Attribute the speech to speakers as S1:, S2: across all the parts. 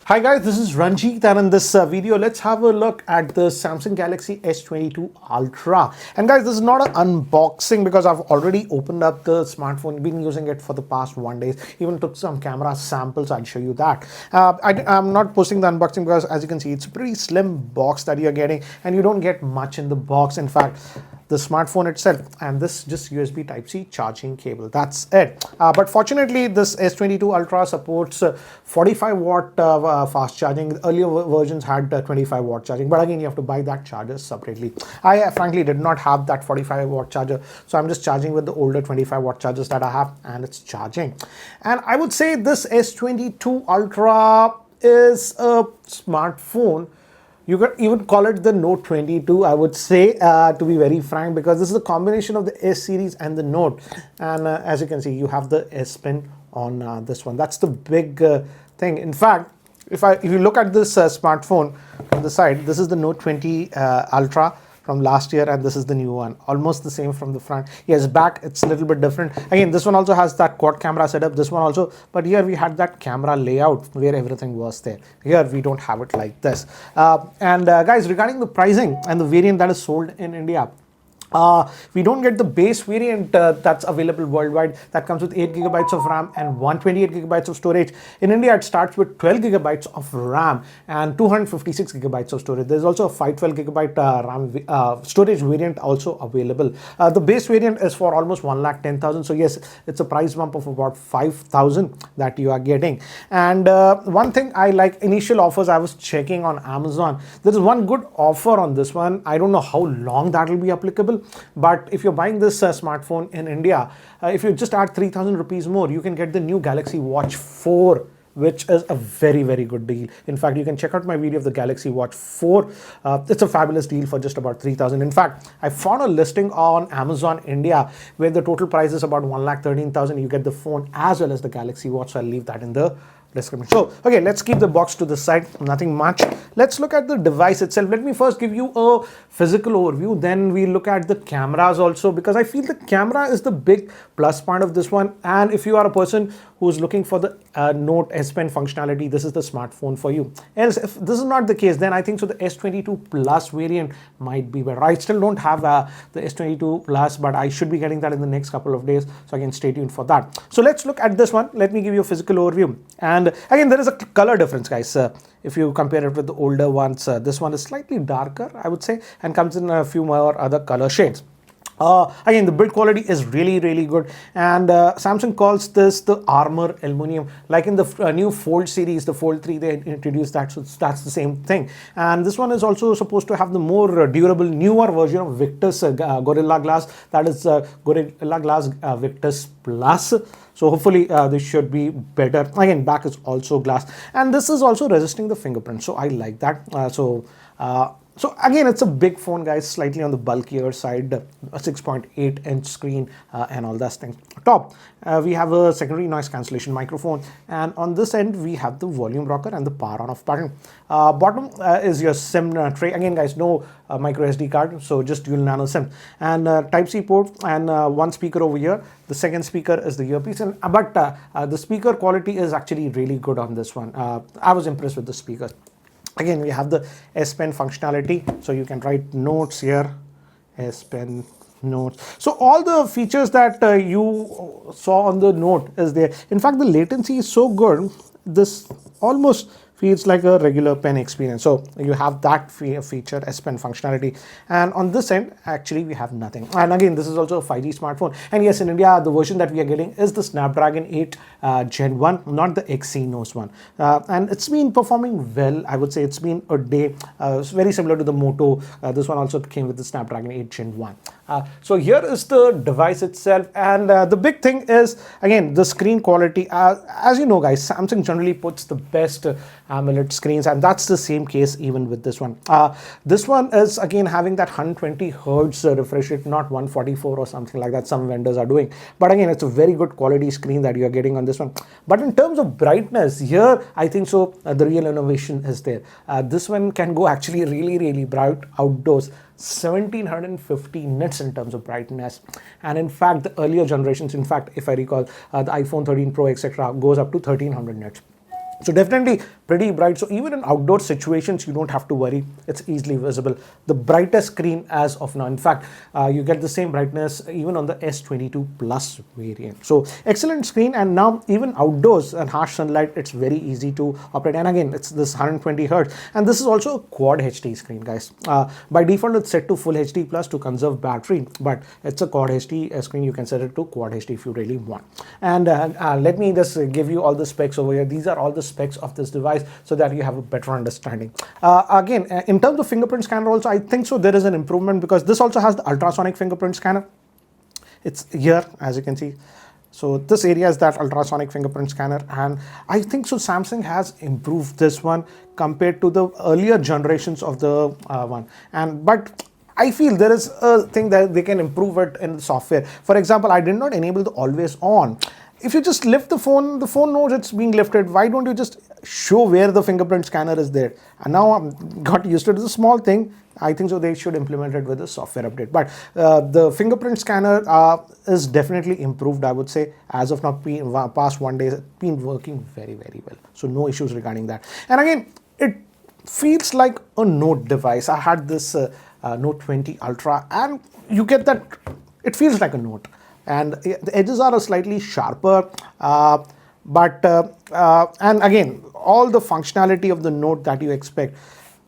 S1: Hi guys, this is Ranjit, and in this video let's have a look at the Samsung Galaxy S22 Ultra. And guys, this is not an unboxing because I've already opened up the smartphone, been using it for the past 1 day, even took some camera samples. I'll show you that. I'm not posting the unboxing because as you can see it's a pretty slim box that you're getting and you don't get much in the box. In fact, the smartphone itself and this just USB Type-C charging cable, that's it. But fortunately this S22 Ultra supports 45 watt fast charging. Earlier versions had 25 watt charging, but again you have to buy that charger separately. I frankly did not have that 45 watt charger, so I'm just charging with the older 25 watt chargers that I have, and it's charging. And I would say this S22 Ultra is a smartphone. You could even call it the Note 22, I would say, to be very frank, because this is a combination of the S series and the Note. And as you can see, you have the S Pen on this one. That's the big thing. In fact, if you look at this smartphone from the side, this is the Note 20 Ultra from last year, and this is the new one, almost the same from the front. Yes, back it's a little bit different. Again, this one also has that quad camera setup, this one also, but here we had that camera layout where everything was there. Here we don't have it like this. Guys, regarding the pricing and the variant that is sold in India, we don't get the base variant that's available worldwide that comes with 8 gigabytes of RAM and 128 gigabytes of storage. In India, it starts with 12 gigabytes of RAM and 256 gigabytes of storage. There's also a 512 gigabyte RAM storage variant also available. The base variant is for almost 1,10,000. So yes, it's a price bump of about 5,000 that you are getting. And one thing I like, initial offers I was checking on Amazon. There is one good offer on this one. I don't know how long that will be applicable. But if you're buying this smartphone in India, if you just add 3,000 rupees more, you can get the new Galaxy Watch 4, which is a very, very good deal. In fact, you can check out my video of the Galaxy Watch 4. It's a fabulous deal for just about 3,000. In fact, I found a listing on Amazon India where the total price is about 1,13,000. You get the phone as well as the Galaxy Watch. So I'll leave that in the description. So, okay, let's keep the box to the side, nothing much. Let's look at the device itself. Let me first give you a physical overview, then we look at the cameras also, because I feel the camera is the big plus point of this one. And if you are a person who's looking for the Note S Pen functionality, this is the smartphone for you. Else, if this is not the case, then I think so the S22 Plus variant might be better. I still don't have the S22 Plus, but I should be getting that in the next couple of days, so again stay tuned for that. So let's look at this one. Let me give you a physical overview. And again, there is a color difference, guys. If you compare it with the older ones, this one is slightly darker, I would say, and comes in a few more other color shades. Again, the build quality is really, really good, and Samsung calls this the Armor Aluminum. Like in the new Fold series, the Fold 3, they introduced that, so that's the same thing. And this one is also supposed to have the more durable, newer version of Victus Gorilla Glass, that is Gorilla Glass Victus Plus. So hopefully this should be better. Again, back is also glass, and this is also resisting the fingerprint, so I like that. So again, it's a big phone, guys, slightly on the bulkier side, a 6.8 inch screen and all that things. Top, we have a secondary noise cancellation microphone, and on this end we have the volume rocker and the power on off button. Bottom is your SIM tray. Again, guys, no micro SD card, so just dual nano SIM, and Type-C port, and one speaker over here. The second speaker is the earpiece, and but the speaker quality is actually really good on this one. I was impressed with the speakers. Again, we have the S Pen functionality, so you can write notes here, S Pen notes. So all the features that you saw on the Note is there. In fact, the latency is so good, this almost feels like a regular pen experience. So you have that feature, S Pen functionality, and on this end actually we have nothing. And again, this is also a 5G smartphone, and yes, in India the version that we are getting is the Snapdragon 8 Gen 1, not the Exynos one, and it's been performing well. I would say it's been a day. It's very similar to the Moto. This one also came with the Snapdragon 8 Gen 1. So here is the device itself, and the big thing is again the screen quality. As you know, guys, Samsung generally puts the best AMOLED screens, and that's the same case even with this one. This one is again having that 120 hertz refresh rate, not 144 or something like that some vendors are doing, but again it's a very good quality screen that you are getting on this one. But in terms of brightness, here I think so the real innovation is there. This one can go actually really, really bright outdoors, 1750 nits in terms of brightness, and in fact the earlier generations, in fact if I recall, the iPhone 13 Pro etc. goes up to 1300 nits. So definitely pretty bright. So even in outdoor situations, you don't have to worry. It's easily visible. The brightest screen as of now. In fact, you get the same brightness even on the S22 Plus variant. So excellent screen. And now even outdoors and harsh sunlight, it's very easy to operate. And again, it's this 120 Hertz. And this is also a Quad HD screen, guys. By default, it's set to Full HD Plus to conserve battery, but it's a Quad HD screen. You can set it to Quad HD if you really want. And let me just give you all the specs over here. These are all the specs of this device so that you have a better understanding. Again, in terms of fingerprint scanner also, I think so there is an improvement because this also has the ultrasonic fingerprint scanner. It's here, as you can see. So this area is that ultrasonic fingerprint scanner, and I think so Samsung has improved this one compared to the earlier generations of the one. But I feel there is a thing that they can improve it in the software. For example, I did not enable the always on. If you just lift the phone knows it's being lifted. Why don't you just show where the fingerprint scanner is there? And now I've got used to it. It's a small thing. I think so they should implement it with a software update. But the fingerprint scanner is definitely improved, I would say. As of now, past 1 day, it's been working very, very well. So no issues regarding that. And again, it feels like a Note device. I had this Note 20 Ultra, and you get that it feels like a Note. And the edges are slightly sharper, and again, all the functionality of the Note that you expect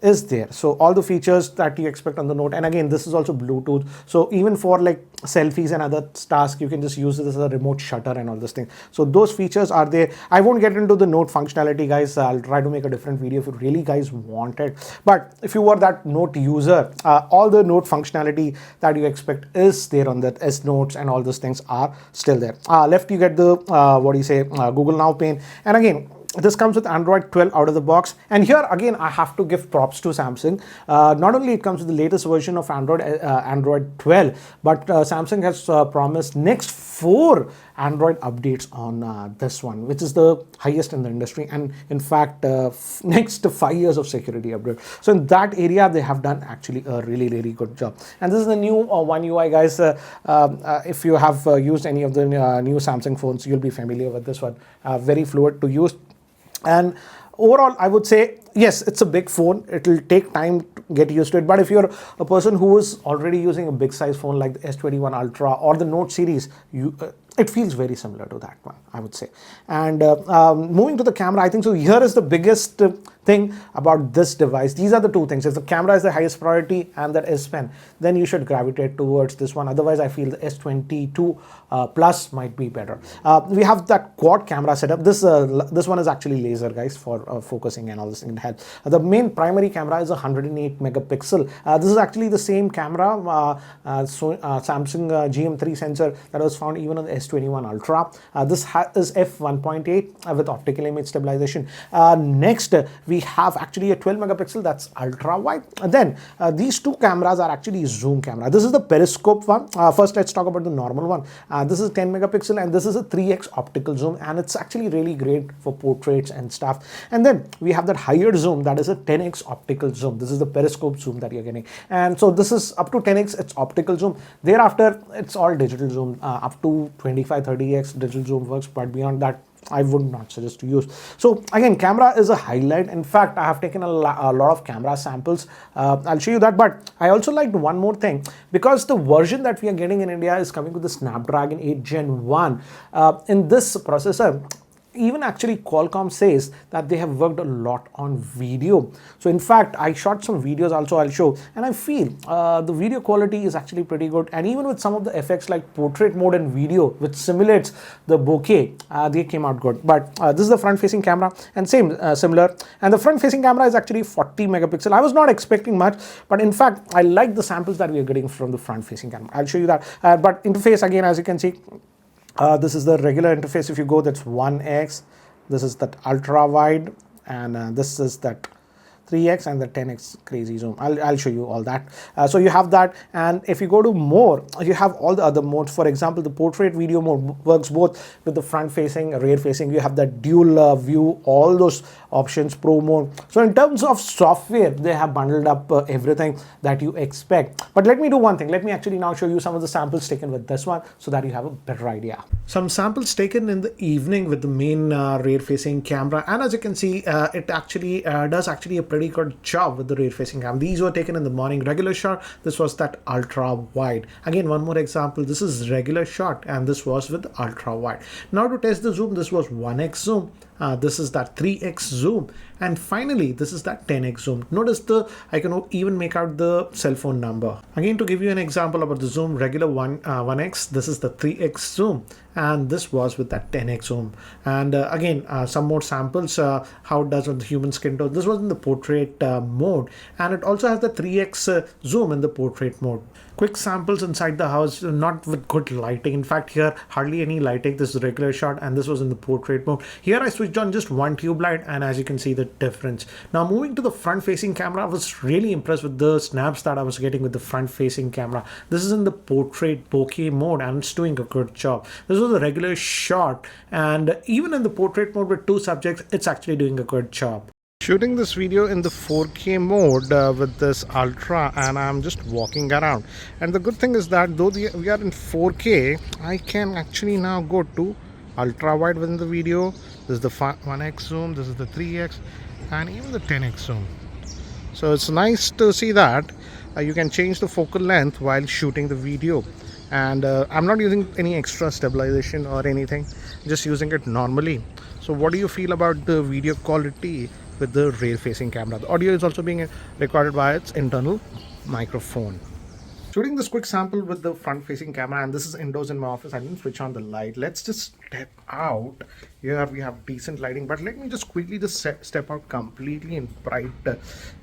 S1: is there. So all the features that you expect on the Note, and again, this is also Bluetooth. So even for like selfies and other tasks, you can just use this as a remote shutter and all this thing. So those features are there. I won't get into the Note functionality, guys. I'll try to make a different video if you really guys want it. But if you were that Note user, all the Note functionality that you expect is there on that S Notes, and all those things are still there. Left, you get the Google Now pane, and again, this comes with Android 12 out of the box. And here again, I have to give props to Samsung. Not only it comes with the latest version of Android 12, but Samsung has promised next 4 Android updates on this one, which is the highest in the industry. And in fact, next 5 years of security update. So in that area, they have done actually a really, really good job. And this is the new One UI, guys. If you have used any of the new Samsung phones, you'll be familiar with this one. Very fluid to use. And overall, I would say, yes, it's a big phone. It will take time to get used to it. But if you're a person who is already using a big size phone like the S21 Ultra or the Note series, it feels very similar to that one, I would say. And moving to the camera, I think so here is the biggest thing about this device. These are the two things. If the camera is the highest priority and that S Pen, then you should gravitate towards this one. Otherwise, I feel the S22 Plus might be better. We have that quad camera setup. This one is actually laser, guys, for focusing and all this thing. It helps. The main primary camera is a 108 megapixel. This is actually the same camera, Samsung GM3 sensor that was found even on the S21 Ultra. This is f1.8 with optical image stabilization. Next, we have actually a 12 megapixel, that's ultra wide. And then these two cameras are actually zoom camera. This is the periscope one. First, let's talk about the normal one. This is 10 megapixel and this is a 3x optical zoom, and it's actually really great for portraits and stuff. And then we have that higher zoom, that is a 10x optical zoom. This is the periscope zoom that you're getting. And so this is up to 10x, it's optical zoom. Thereafter, it's all digital zoom. Up to 25-30x digital zoom works, but beyond that, I would not suggest to use. So again, camera is a highlight. In fact, I have taken a lot of camera samples. I'll show you that. But I also liked one more thing, because the version that we are getting in India is coming with the Snapdragon 8 Gen 1. In this processor, even actually Qualcomm says that they have worked a lot on video. So in fact, I shot some videos also, I'll show, and I feel the video quality is actually pretty good. And even with some of the effects like portrait mode and video, which simulates the bokeh, they came out good. But this is the front facing camera, and similar. And the front facing camera is actually 40 megapixel. I was not expecting much, but in fact, I like the samples that we are getting from the front facing camera. I'll show you that. But interface, again, as you can see, this is the regular interface. If you go, that's 1x. This is that ultra wide, and this is that 3x and the 10x crazy zoom. I'll show you all that. So you have that, and if you go to more, you have all the other modes. For example, the portrait video mode works both with the front facing, rear facing. You have that dual view, all those options, pro mode. So in terms of software, they have bundled up everything that you expect. But let me do one thing. Let me actually now show you some of the samples taken with this one so that you have a better idea. Some samples taken in the evening with the main rear facing camera, and as you can see, it actually does actually a pretty good job with the rear facing camera. These were taken in the morning regular shot. This was that ultra wide. Again, one more example. This is regular shot and this was with ultra wide. Now to test the zoom, this was 1x zoom. This is that 3x zoom, and finally this is that 10x zoom. Notice I can even make out the cell phone number. Again, to give you an example about the zoom, regular 1x, this is the 3x zoom, and this was with that 10x zoom. And again, some more samples, how it does on the human skin tone. This was in the portrait mode, and it also has the 3x zoom in the portrait mode. Quick samples inside the house, not with good lighting. In fact, here hardly any lighting. This is a regular shot, and this was in the portrait mode. Here I switched on just one tube light, and as you can see the difference. Now moving to the front facing camera, I was really impressed with the snaps that I was getting with the front facing camera. This is in the portrait bokeh mode, and it's doing a good job. This was a regular shot, and even in the portrait mode with two subjects, it's actually doing a good job. Shooting this video in the 4K mode with this ultra, and I'm just walking around. And the good thing is that though we are in 4K, I can actually now go to ultra wide within the video. This is the 1x zoom, this is the 3x, and even the 10x zoom. So it's nice to see that you can change the focal length while shooting the video. And I'm not using any extra stabilization or anything, just using it normally. So what do you feel about the video quality with the rear facing camera? The audio is also being recorded by its internal microphone. Shooting this quick sample with the front facing camera, and this is indoors in my office. I didn't switch on the light. Let's just step out. Here we have decent lighting, but let me just quickly just step out completely in bright.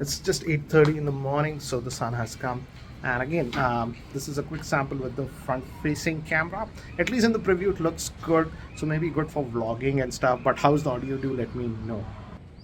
S1: It's just 8:30 in the morning, so the sun has come. And again, this is a quick sample with the front facing camera. At least in the preview it looks good, so maybe good for vlogging and stuff. But how's the audio? Do let me know.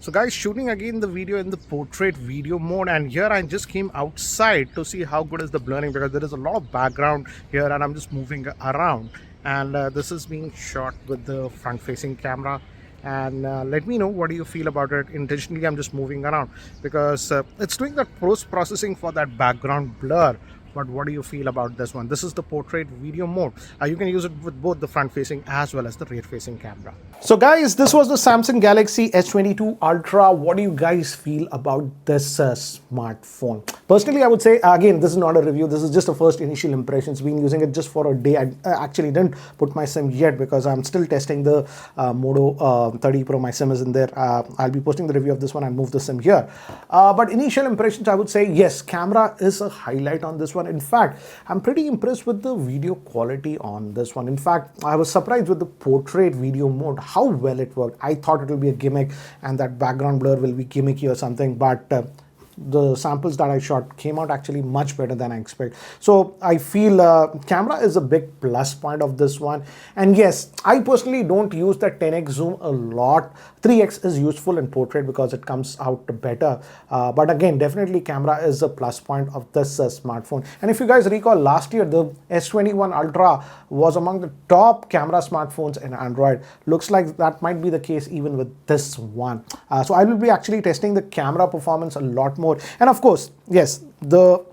S1: So guys, shooting again the video in the portrait video mode, and here I just came outside to see how good is the blurring, because there is a lot of background here and I'm just moving around. And this is being shot with the front facing camera. And let me know what do you feel about it. Intentionally I'm just moving around because it's doing that post processing for that background blur. But what do you feel about this one? This is the portrait video mode. You can use it with both the front facing as well as the rear facing camera. So guys, this was the Samsung Galaxy S22 Ultra. What do you guys feel about this smartphone? Personally, I would say, again, this is not a review. This is just a first initial impressions. Been using it just for a day. I actually didn't put my SIM yet because I'm still testing the Moto 30 Pro. My SIM is in there. I'll be posting the review of this one and move the SIM here. But initial impressions, I would say, yes, camera is a highlight on this one. In fact, I'm pretty impressed with the video quality on this one. In fact, I was surprised with the portrait video mode, how well it worked. I thought it will be a gimmick and that background blur will be gimmicky or something, but the samples that I shot came out actually much better than I expected. So I feel camera is a big plus point of this one. And yes, I personally don't use the 10x zoom a lot. 3x is useful in portrait because it comes out better. But again, definitely camera is a plus point of this smartphone. And if you guys recall, last year the S21 Ultra was among the top camera smartphones in Android. Looks like that might be the case even with this one. So I will be actually testing the camera performance a lot more. And of course, yes, the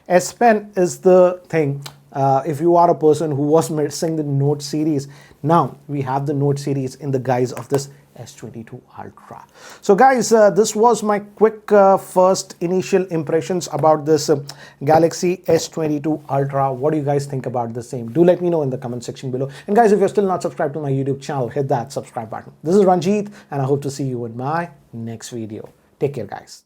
S1: S Pen is the thing. If you are a person who was missing the Note series, now we have the Note series in the guise of this S22 Ultra. So guys, this was my quick first initial impressions about this Galaxy S22 Ultra. What do you guys think about the same? Do let me know in the comment section below. And guys, if you're still not subscribed to my YouTube channel, hit that subscribe button. This is Ranjit, and I hope to see you in my next video. Take care, guys.